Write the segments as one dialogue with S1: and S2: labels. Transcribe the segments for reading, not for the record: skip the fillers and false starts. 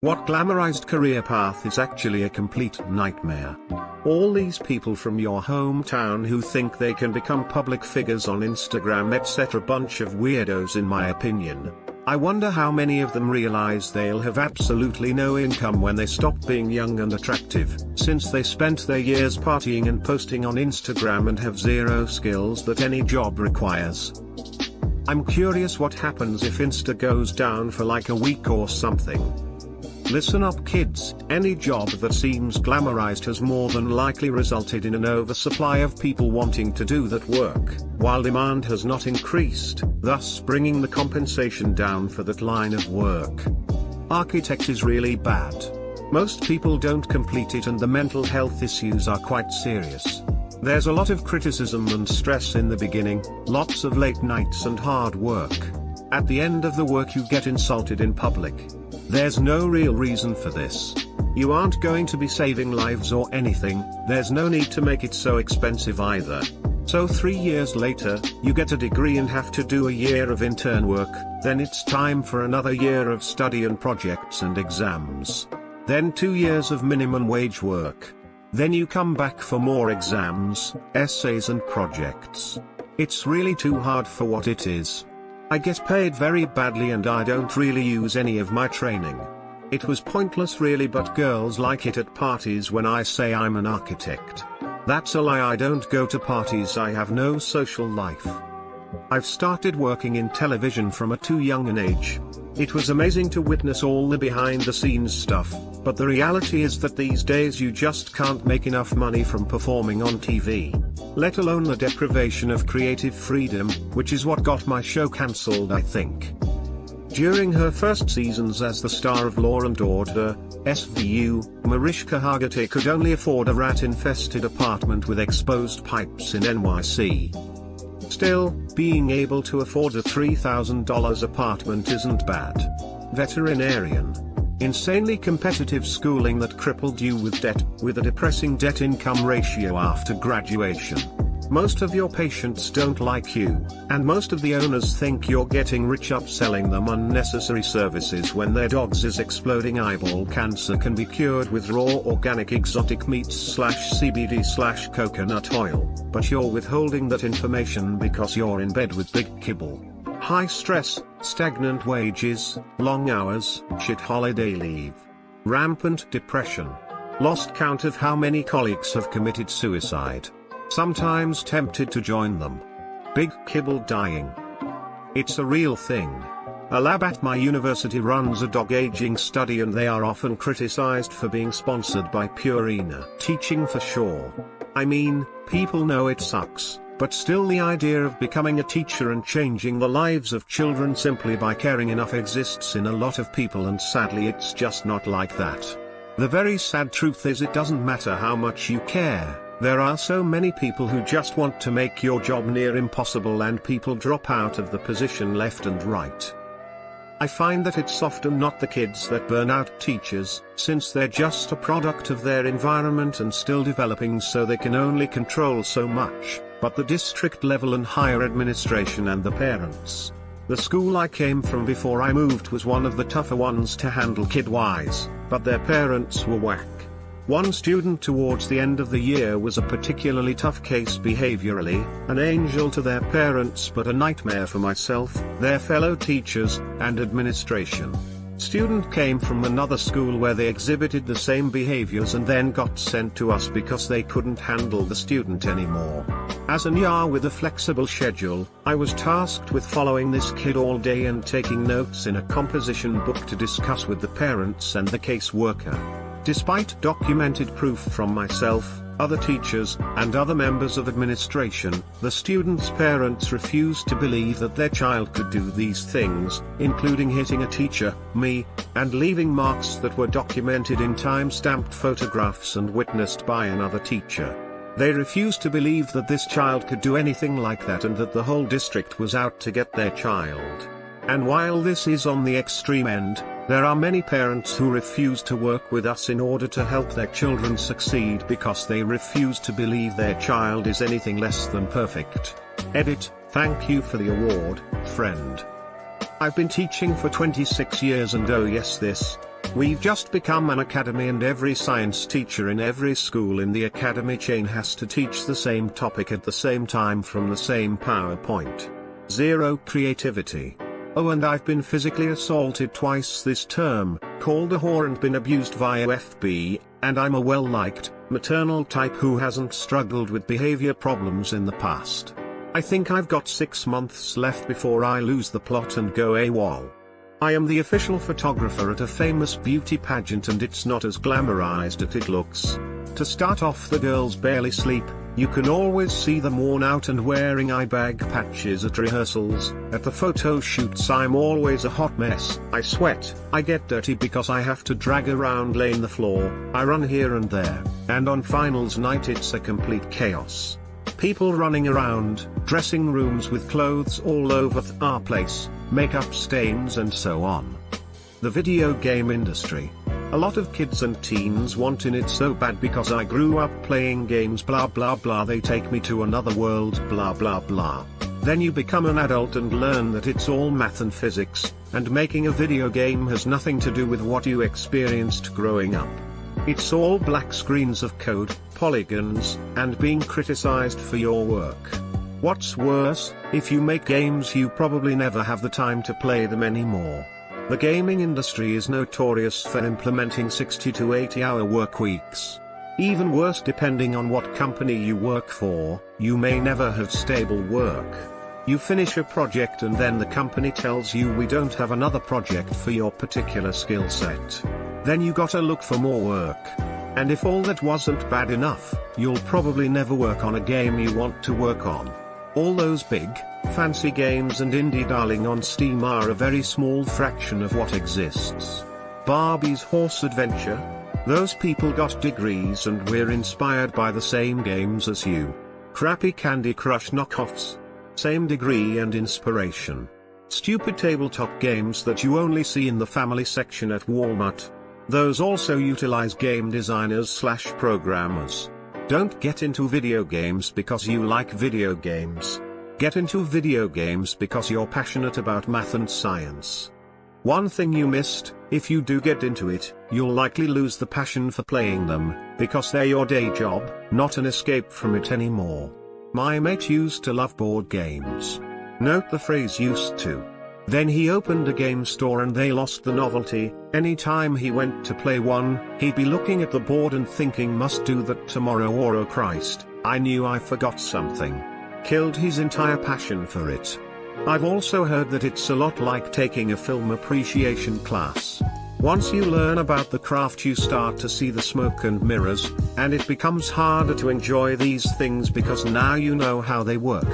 S1: What glamorized career path is actually a complete nightmare. All these people from your hometown who think they can become public figures on Instagram etc. bunch of weirdos in my opinion. I wonder how many of them realize they'll have absolutely no income when they stop being young and attractive, since they spent their years partying and posting on Instagram and have zero skills that any job requires. I'm curious what happens if Insta goes down for like a week or something. Listen up kids, any job that seems glamorized has more than likely resulted in an oversupply of people wanting to do that work, while demand has not increased, thus bringing the compensation down for that line of work. Architect is really bad. Most people don't complete it and the mental health issues are quite serious. There's a lot of criticism and stress in the beginning, lots of late nights and hard work. At the end of the work you get insulted in public. There's no real reason for this. You aren't going to be saving lives or anything, there's no need to make it so expensive either. So 3 years later, you get a degree and have to do a year of intern work, then it's time for another year of study and projects and exams. Then 2 years of minimum wage work. Then you come back for more exams, essays and projects. It's really too hard for what it is. I get paid very badly and I don't really use any of my training. It was pointless really, but girls like it at parties when I say I'm an architect. That's a lie, I don't go to parties, I have no social life. I've started working in television from a too young an age. It was amazing to witness all the behind the scenes stuff, but the reality is that these days you just can't make enough money from performing on TV. Let alone the deprivation of creative freedom, which is what got my show cancelled I think. During her first seasons as the star of Law & Order, SVU, Mariska Hargitay could only afford a rat-infested apartment with exposed pipes in NYC. Still, being able to afford a $3,000 apartment isn't bad. Veterinarian. Insanely competitive schooling that crippled you with debt, with a depressing debt-income ratio after graduation. Most of your patients don't like you, and most of the owners think you're getting rich upselling them unnecessary services when their dog's exploding eyeball cancer can be cured with raw organic exotic meats /CBD /coconut oil, but you're withholding that information because you're in bed with big kibble. High stress, stagnant wages, long hours, shit holiday leave. Rampant depression. Lost count of how many colleagues have committed suicide. Sometimes tempted to join them. Big kibble dying. It's a real thing. A lab at my university runs a dog aging study and they are often criticized for being sponsored by Purina. Teaching for sure. I mean, people know it sucks, but still the idea of becoming a teacher and changing the lives of children simply by caring enough exists in a lot of people, and sadly it's just not like that. The very sad truth is it doesn't matter how much you care. There are so many people who just want to make your job near impossible and people drop out of the position left and right. I find that it's often not the kids that burn out teachers, since they're just a product of their environment and still developing, so they can only control so much, but the district level and higher administration and the parents. The school I came from before I moved was one of the tougher ones to handle kid-wise, but their parents were whack. One student towards the end of the year was a particularly tough case behaviorally, an angel to their parents but a nightmare for myself, their fellow teachers, and administration. Student came from another school where they exhibited the same behaviors and then got sent to us because they couldn't handle the student anymore. As an ER with a flexible schedule, I was tasked with following this kid all day and taking notes in a composition book to discuss with the parents and the caseworker. Despite documented proof from myself, other teachers, and other members of administration, the students' parents refused to believe that their child could do these things, including hitting a teacher, me, and leaving marks that were documented in time-stamped photographs and witnessed by another teacher. They refused to believe that this child could do anything like that and that the whole district was out to get their child. And while this is on the extreme end, there are many parents who refuse to work with us in order to help their children succeed because they refuse to believe their child is anything less than perfect. Edit, thank you for the award, friend. I've been teaching for 26 years and oh yes, this We've just become an academy, and every science teacher in every school in the academy chain has to teach the same topic at the same time from the same PowerPoint. Zero creativity. Oh, and I've been physically assaulted twice this term, called a whore and been abused via FB, and I'm a well-liked, maternal type who hasn't struggled with behavior problems in the past. I think I've got 6 months left before I lose the plot and go AWOL. I am the official photographer at a famous beauty pageant, and it's not as glamorized as it looks. To start off, the girls barely sleep. You can always see them worn out and wearing eye bag patches at rehearsals. At the photo shoots I'm always a hot mess. I sweat, I get dirty because I have to drag around laying the floor, I run here and there, and on finals night it's a complete chaos. People running around, dressing rooms with clothes all over our place, makeup stains and so on. The video game industry. A lot of kids and teens want in it so bad because I grew up playing games blah blah blah, they take me to another world blah blah blah. Then you become an adult and learn that it's all math and physics, and making a video game has nothing to do with what you experienced growing up. It's all black screens of code, polygons, and being criticized for your work. What's worse, if you make games you probably never have the time to play them anymore. The gaming industry is notorious for implementing 60 to 80-hour work weeks. Even worse, depending on what company you work for, you may never have stable work. You finish a project and then the company tells you we don't have another project for your particular skill set. Then you gotta look for more work. And if all that wasn't bad enough, you'll probably never work on a game you want to work on. All those big, fancy games and indie darling on Steam are a very small fraction of what exists. Barbie's Horse Adventure? Those people got degrees and we're inspired by the same games as you. Crappy Candy Crush knockoffs? Same degree and inspiration. Stupid tabletop games that you only see in the family section at Walmart. Those also utilize game designers/programmers. Don't get into video games because you like video games. Get into video games because you're passionate about math and science. One thing you missed: if you do get into it, you'll likely lose the passion for playing them, because they're your day job, not an escape from it anymore. My mate used to love board games. Note the phrase used to. Then he opened a game store and they lost the novelty. Anytime he went to play one, he'd be looking at the board and thinking must do that tomorrow, or oh Christ, I knew I forgot something. Killed his entire passion for it. I've also heard that it's a lot like taking a film appreciation class. Once you learn about the craft you start to see the smoke and mirrors, and it becomes harder to enjoy these things because now you know how they work.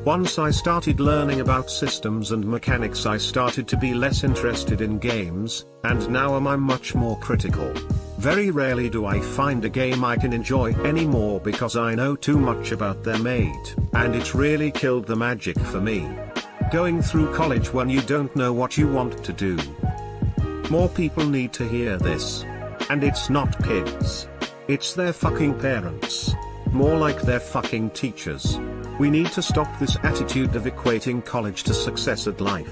S1: Once I started learning about systems and mechanics, I started to be less interested in games, and now I'm much more critical. Very rarely do I find a game I can enjoy anymore because I know too much about their mate, and it really killed the magic for me. Going through college when you don't know what you want to do. More people need to hear this. And it's not kids. It's their fucking parents. More like their fucking teachers. We need to stop this attitude of equating college to success at life.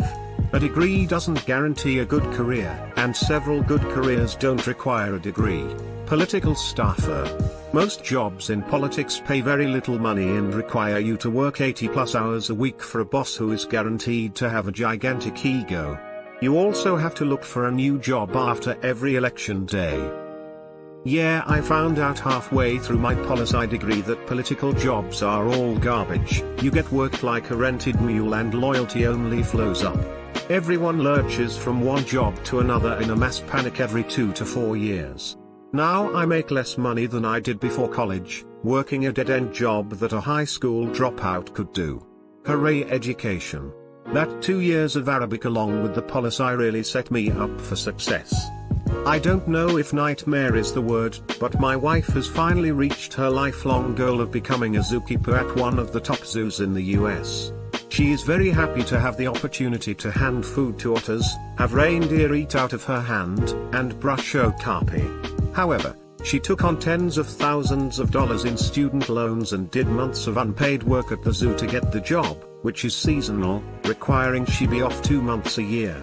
S1: A degree doesn't guarantee a good career, and several good careers don't require a degree. Political staffer. Most jobs in politics pay very little money and require you to work 80+ hours a week for a boss who is guaranteed to have a gigantic ego. You also have to look for a new job after every election day. Yeah, I found out halfway through my poli-sci degree that political jobs are all garbage. You get worked like a rented mule and loyalty only flows up. Everyone lurches from one job to another in a mass panic every 2 to 4 years. Now I make less money than I did before college, working a dead-end job that a high school dropout could do. Hooray education. That 2 years of Arabic along with the poli-sci really set me up for success. I don't know if nightmare is the word, but my wife has finally reached her lifelong goal of becoming a zookeeper at one of the top zoos in the US. She is very happy to have the opportunity to hand food to otters, have reindeer eat out of her hand, and brush okapi. However, she took on tens of thousands of dollars in student loans and did months of unpaid work at the zoo to get the job, which is seasonal, requiring she be off 2 months a year.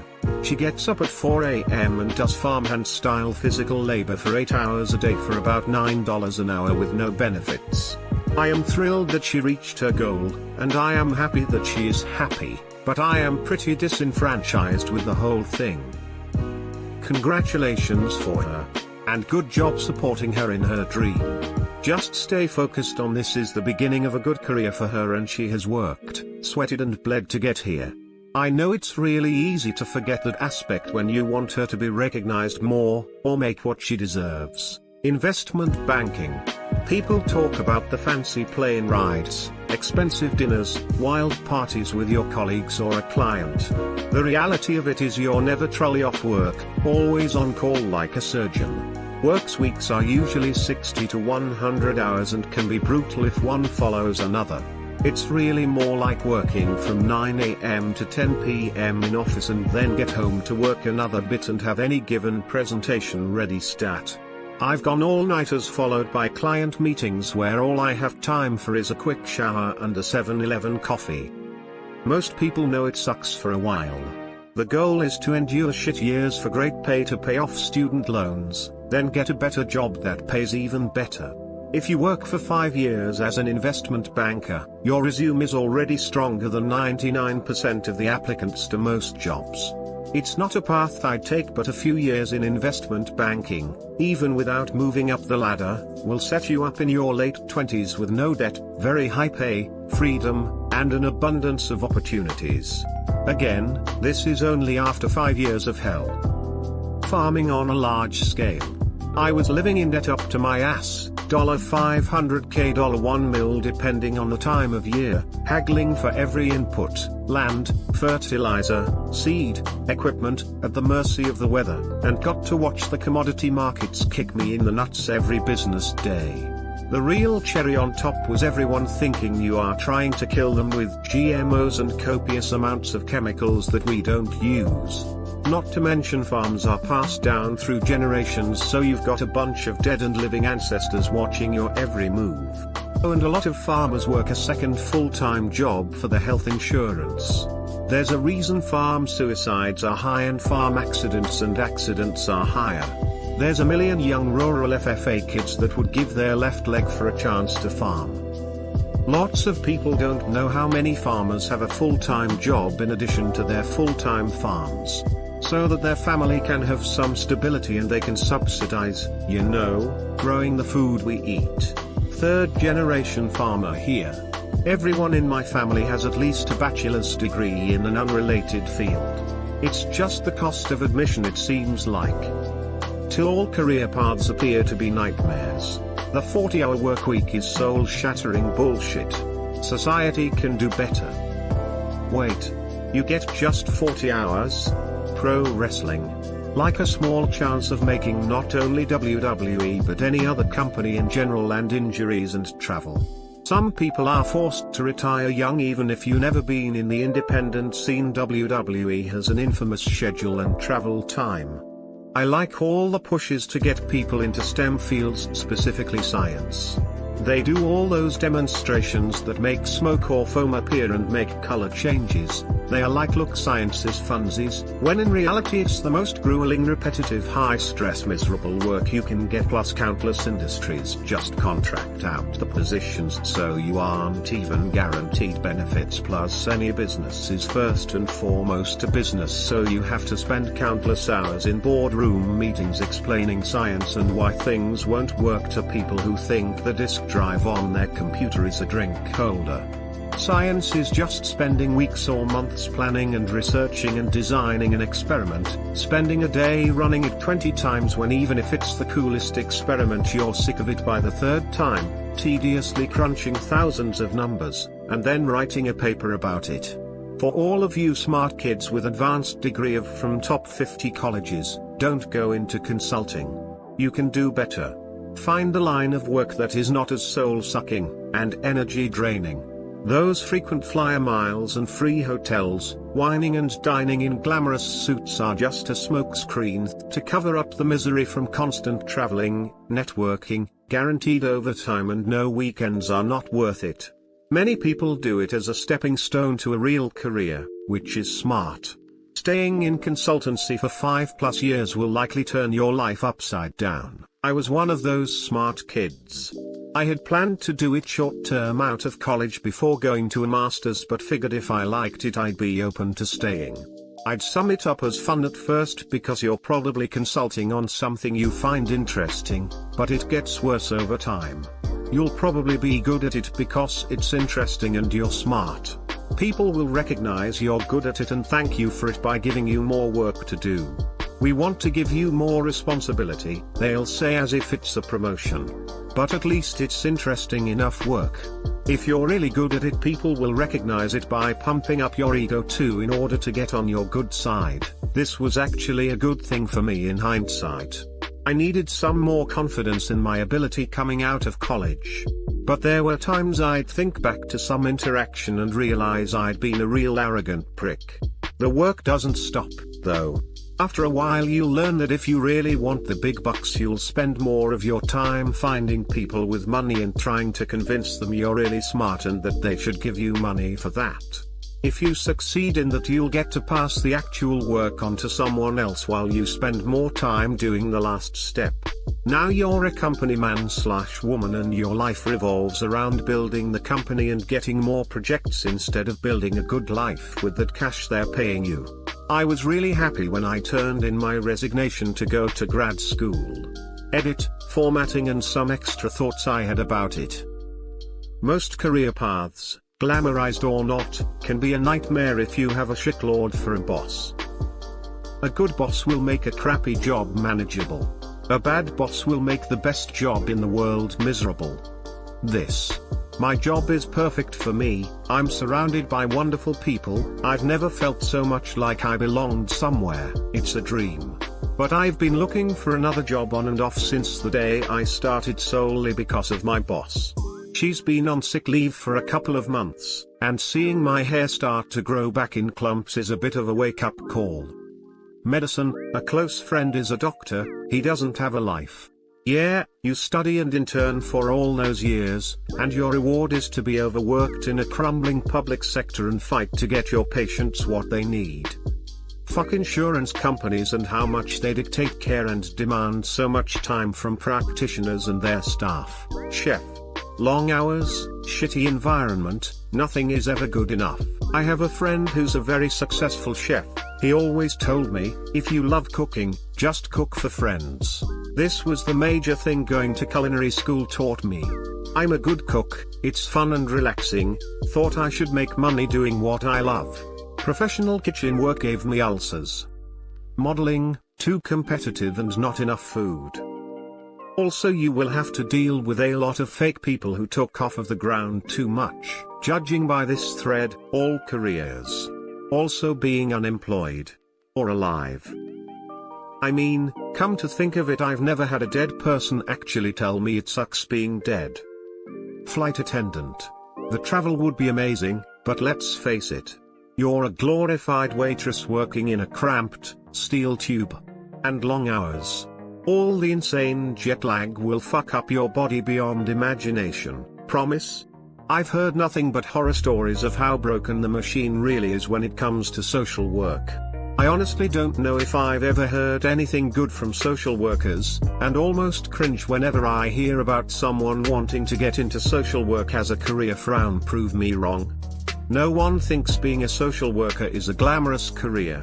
S1: She gets up at 4 a.m. and does farmhand-style physical labor for 8 hours a day for about $9 an hour with no benefits. I am thrilled that she reached her goal, and I am happy that she is happy, but I am pretty disenfranchised with the whole thing. Congratulations for her. And good job supporting her in her dream. Just stay focused on this is the beginning of a good career for her, and she has worked, sweated and bled to get here. I know it's really easy to forget that aspect when you want her to be recognized more, or make what she deserves. Investment banking. People talk about the fancy plane rides, expensive dinners, wild parties with your colleagues or a client. The reality of it is you're never truly off work, always on call like a surgeon. Works weeks are usually 60 to 100 hours and can be brutal if one follows another. It's really more like working from 9 a.m. to 10 p.m. in office and then get home to work another bit and have any given presentation ready stat. I've gone all-nighters followed by client meetings where all I have time for is a quick shower and a 7-Eleven coffee. Most people know it sucks for a while. The goal is to endure shit years for great pay to pay off student loans, then get a better job that pays even better. If you work for 5 years as an investment banker, your resume is already stronger than 99% of the applicants to most jobs. It's not a path I'd take, but a few years in investment banking, even without moving up the ladder, will set you up in your late 20s with no debt, very high pay, freedom, and an abundance of opportunities. Again, this is only after 5 years of hell. Farming on a large scale. I was living in debt up to my ass, $500K, $1 mil depending on the time of year, haggling for every input, land, fertilizer, seed, equipment, at the mercy of the weather, and got to watch the commodity markets kick me in the nuts every business day. The real cherry on top was everyone thinking you are trying to kill them with GMOs and copious amounts of chemicals that we don't use. Not to mention farms are passed down through generations, so you've got a bunch of dead and living ancestors watching your every move. Oh, and a lot of farmers work a second full-time job for the health insurance. There's a reason farm suicides are high and farm accidents are higher. There's a million young rural FFA kids that would give their left leg for a chance to farm. Lots of people don't know how many farmers have a full-time job in addition to their full-time farms, so that their family can have some stability and they can subsidize, growing the food we eat. Third generation farmer here. Everyone in my family has at least a bachelor's degree in an unrelated field. It's just the cost of admission, it seems like. Till all career paths appear to be nightmares. The 40-hour workweek is soul-shattering bullshit. Society can do better. Wait. You get just 40 hours? Pro wrestling. Like a small chance of making not only WWE but any other company in general, and injuries and travel. Some people are forced to retire young even if you never been in the independent scene. WWE has an infamous schedule and travel time. I like all the pushes to get people into STEM fields, specifically science. They do all those demonstrations that make smoke or foam appear and make color changes. They are like, look, science is funsies, when in reality it's the most grueling, repetitive, high-stress, miserable work you can get, plus countless industries just contract out the positions so you aren't even guaranteed benefits, plus any business is first and foremost a business, so you have to spend countless hours in boardroom meetings explaining science and why things won't work to people who think the disk drive on their computer is a drink holder. Science is just spending weeks or months planning and researching and designing an experiment, spending a day running it 20 times when even if it's the coolest experiment you're sick of it by the third time, tediously crunching thousands of numbers, and then writing a paper about it. For all of you smart kids with advanced degree from top 50 colleges, don't go into consulting. You can do better. Find a line of work that is not as soul-sucking and energy-draining. Those frequent flyer miles and free hotels, whining and dining in glamorous suits are just a smokescreen to cover up the misery from constant traveling, networking, guaranteed overtime, and no weekends are not worth it. Many people do it as a stepping stone to a real career, which is smart. Staying in consultancy for 5+ years will likely turn your life upside down. I was one of those smart kids. I had planned to do it short-term out of college before going to a master's, but figured if I liked it I'd be open to staying. I'd sum it up as fun at first because you're probably consulting on something you find interesting, but it gets worse over time. You'll probably be good at it because it's interesting and you're smart. People will recognize you're good at it and thank you for it by giving you more work to do. We want to give you more responsibility, they'll say, as if it's a promotion. But at least it's interesting enough work. If you're really good at it, people will recognize it by pumping up your ego too in order to get on your good side. This was actually a good thing for me in hindsight. I needed some more confidence in my ability coming out of college. But there were times I'd think back to some interaction and realize I'd been a real arrogant prick. The work doesn't stop, though. After a while you'll learn that if you really want the big bucks, you'll spend more of your time finding people with money and trying to convince them you're really smart and that they should give you money for that. If you succeed in that, you'll get to pass the actual work on to someone else while you spend more time doing the last step. Now you're a company man/woman and your life revolves around building the company and getting more projects instead of building a good life with that cash they're paying you. I was really happy when I turned in my resignation to go to grad school. Edit, formatting and some extra thoughts I had about it. Most career paths, glamorized or not, can be a nightmare if you have a shitlord for a boss. A good boss will make a crappy job manageable. A bad boss will make the best job in the world miserable. My job is perfect for me, I'm surrounded by wonderful people, I've never felt so much like I belonged somewhere, it's a dream. But I've been looking for another job on and off since the day I started solely because of my boss. She's been on sick leave for a couple of months, and seeing my hair start to grow back in clumps is a bit of a wake-up call. Medicine, a close friend is a doctor, he doesn't have a life. Yeah, you study and intern for all those years, and your reward is to be overworked in a crumbling public sector and fight to get your patients what they need. Fuck insurance companies and how much they dictate care and demand so much time from practitioners and their staff. Chef. Long hours, shitty environment, nothing is ever good enough. I have a friend who's a very successful chef. He always told me, if you love cooking, just cook for friends. This was the major thing going to culinary school taught me. I'm a good cook, it's fun and relaxing, thought I should make money doing what I love. Professional kitchen work gave me ulcers. Modeling, too competitive and not enough food. Also, you will have to deal with a lot of fake people who took off of the ground too much. Judging by this thread, all careers. Also being unemployed. Or alive. I mean, come to think of it, I've never had a dead person actually tell me it sucks being dead. Flight attendant. The travel would be amazing, but let's face it. You're a glorified waitress working in a cramped, steel tube. And long hours. All the insane jet lag will fuck up your body beyond imagination, promise? I've heard nothing but horror stories of how broken the machine really is when it comes to social work. I honestly don't know if I've ever heard anything good from social workers, and almost cringe whenever I hear about someone wanting to get into social work as a career. Frown, prove me wrong. No one thinks being a social worker is a glamorous career.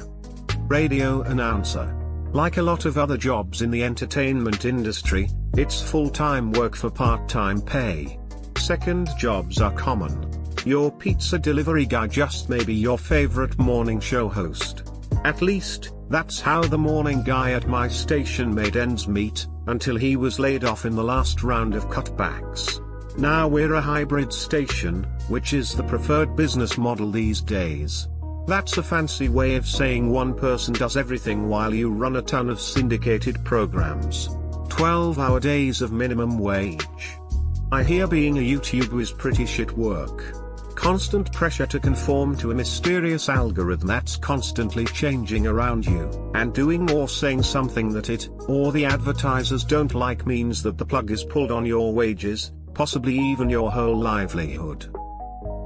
S1: Radio announcer. Like a lot of other jobs in the entertainment industry, it's full-time work for part-time pay. Second jobs are common. Your pizza delivery guy just may be your favorite morning show host. At least, that's how the morning guy at my station made ends meet, until he was laid off in the last round of cutbacks. Now we're a hybrid station, which is the preferred business model these days. That's a fancy way of saying one person does everything while you run a ton of syndicated programs. 12-hour days of minimum wage. I hear being a YouTuber is pretty shit work. Constant pressure to conform to a mysterious algorithm that's constantly changing around you, and doing or saying something that it, or the advertisers don't like means that the plug is pulled on your wages, possibly even your whole livelihood.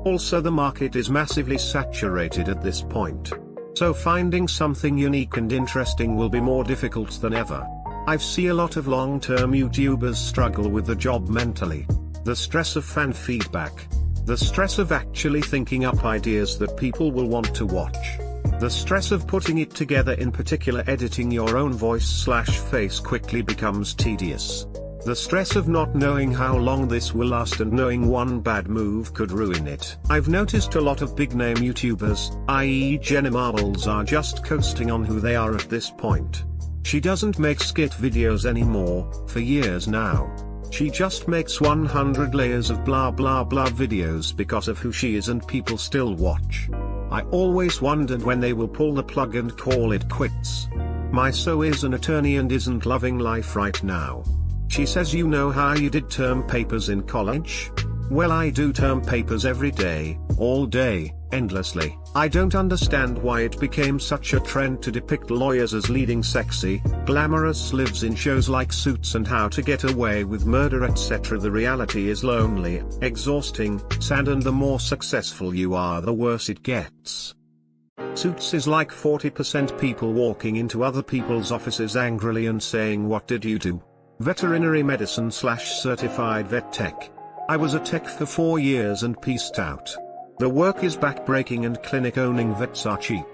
S1: Also, the market is massively saturated at this point. So finding something unique and interesting will be more difficult than ever. I've seen a lot of long-term YouTubers struggle with the job mentally. The stress of fan feedback. The stress of actually thinking up ideas that people will want to watch. The stress of putting it together, in particular editing your own voice/face quickly becomes tedious. The stress of not knowing how long this will last and knowing one bad move could ruin it. I've noticed a lot of big name YouTubers, i.e. Jenna Marbles, are just coasting on who they are at this point. She doesn't make skit videos anymore, for years now. She just makes 100 layers of blah blah blah videos because of who she is, and people still watch. I always wondered when they will pull the plug and call it quits. My so is an attorney and isn't loving life right now. She says, you know how you did term papers in college? Well, I do term papers every day, all day, endlessly. I don't understand why it became such a trend to depict lawyers as leading sexy, glamorous lives in shows like Suits and How to Get Away with Murder, etc. The reality is lonely, exhausting, sad, and the more successful you are, the worse it gets. Suits is like 40% people walking into other people's offices angrily and saying, "What did you do?" Veterinary medicine/certified vet tech. I was a tech for 4 years and peaced out. The work is backbreaking and clinic-owning vets are cheap.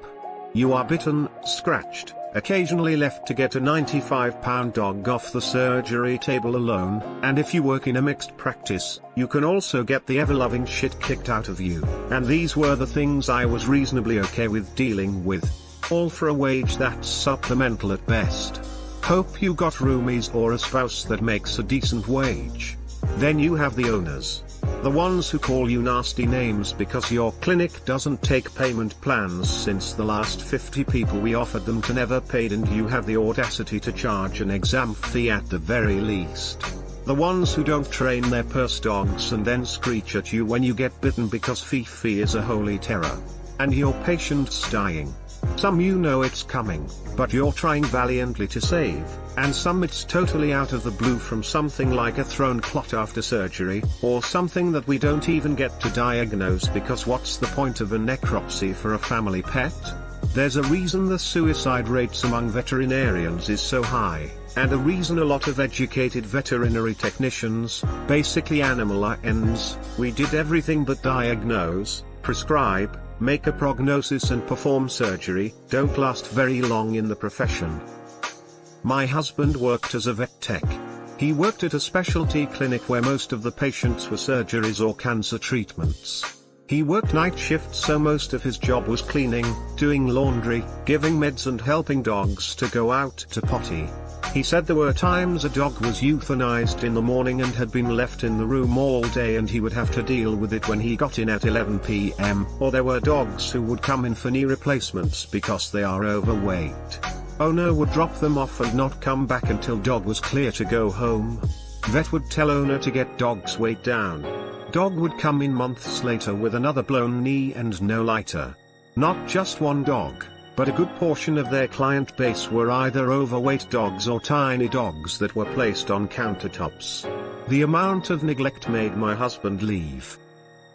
S1: You are bitten, scratched, occasionally left to get a 95-pound dog off the surgery table alone, and if you work in a mixed practice, you can also get the ever-loving shit kicked out of you. And these were the things I was reasonably okay with dealing with. All for a wage that's supplemental at best. Hope you got roomies or a spouse that makes a decent wage. Then you have the owners. The ones who call you nasty names because your clinic doesn't take payment plans, since the last 50 people we offered them to never paid, and you have the audacity to charge an exam fee at the very least. The ones who don't train their purse dogs and then screech at you when you get bitten because fee is a holy terror. And your patient's dying. Some you know it's coming, but you're trying valiantly to save, and some it's totally out of the blue from something like a thrown clot after surgery, or something that we don't even get to diagnose, because what's the point of a necropsy for a family pet? There's a reason the suicide rates among veterinarians is so high, and a reason a lot of educated veterinary technicians, basically animal ends, we did everything but diagnose, prescribe, make a prognosis and perform surgery, don't last very long in the profession. My husband worked as a vet tech. He worked at a specialty clinic where most of the patients were surgeries or cancer treatments. He worked night shifts, so most of his job was cleaning, doing laundry, giving meds and helping dogs to go out to potty. He said there were times a dog was euthanized in the morning and had been left in the room all day, and he would have to deal with it when he got in at 11 p.m, or there were dogs who would come in for knee replacements because they are overweight. Owner would drop them off and not come back until dog was clear to go home. Vet would tell owner to get dog's weight down. Dog would come in months later with another blown knee and no lighter. Not just one dog, but a good portion of their client base were either overweight dogs or tiny dogs that were placed on countertops. The amount of neglect made my husband leave.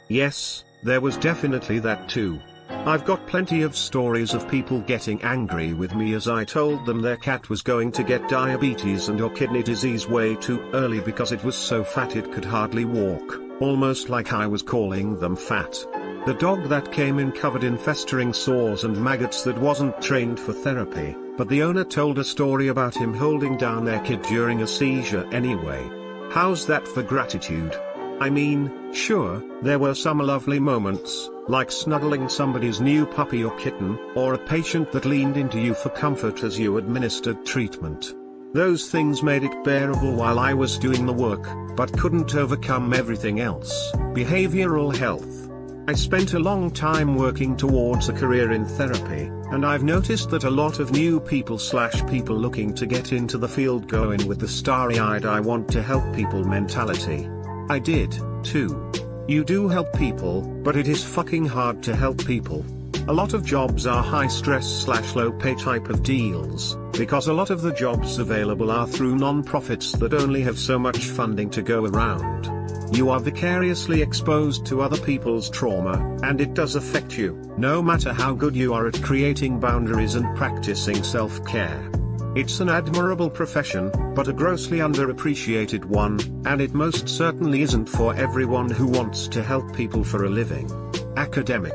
S1: Yes, there was definitely that too. I've got plenty of stories of people getting angry with me as I told them their cat was going to get diabetes and or kidney disease way too early because it was so fat it could hardly walk, almost like I was calling them fat. The dog that came in covered in festering sores and maggots that wasn't trained for therapy, but the owner told a story about him holding down their kid during a seizure anyway. How's that for gratitude? I mean, sure, there were some lovely moments, like snuggling somebody's new puppy or kitten, or a patient that leaned into you for comfort as you administered treatment. Those things made it bearable while I was doing the work, but couldn't overcome everything else. Behavioral health. I spent a long time working towards a career in therapy, and I've noticed that a lot of new people looking to get into the field go in with the starry-eyed I want to help people mentality. I did, too. You do help people, but it is fucking hard to help people. A lot of jobs are high-stress/low pay type of deals, because a lot of the jobs available are through non-profits that only have so much funding to go around. You are vicariously exposed to other people's trauma, and it does affect you, no matter how good you are at creating boundaries and practicing self-care. It's an admirable profession, but a grossly underappreciated one, and it most certainly isn't for everyone who wants to help people for a living. Academic.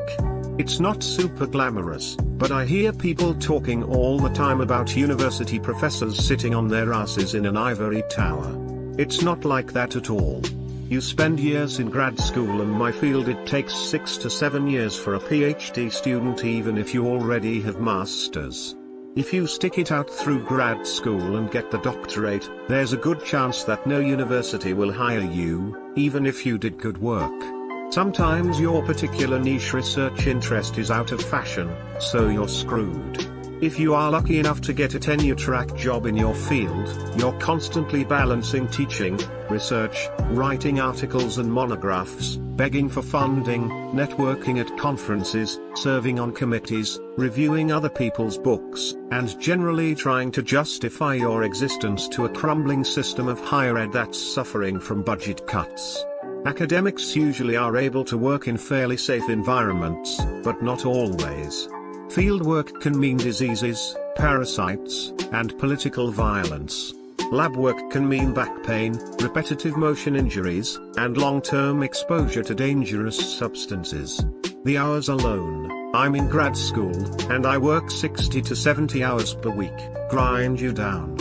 S1: It's not super glamorous, but I hear people talking all the time about university professors sitting on their asses in an ivory tower. It's not like that at all. You spend years in grad school, and my field it takes 6 to 7 years for a PhD student, even if you already have masters. If you stick it out through grad school and get the doctorate, there's a good chance that no university will hire you, even if you did good work. Sometimes your particular niche research interest is out of fashion, so you're screwed. If you are lucky enough to get a tenure-track job in your field, you're constantly balancing teaching, research, writing articles and monographs, begging for funding, networking at conferences, serving on committees, reviewing other people's books, and generally trying to justify your existence to a crumbling system of higher ed that's suffering from budget cuts. Academics usually are able to work in fairly safe environments, but not always. Fieldwork can mean diseases, parasites, and political violence. Lab work can mean back pain, repetitive motion injuries, and long-term exposure to dangerous substances. The hours alone, I'm in grad school, and I work 60 to 70 hours per week, grind you down.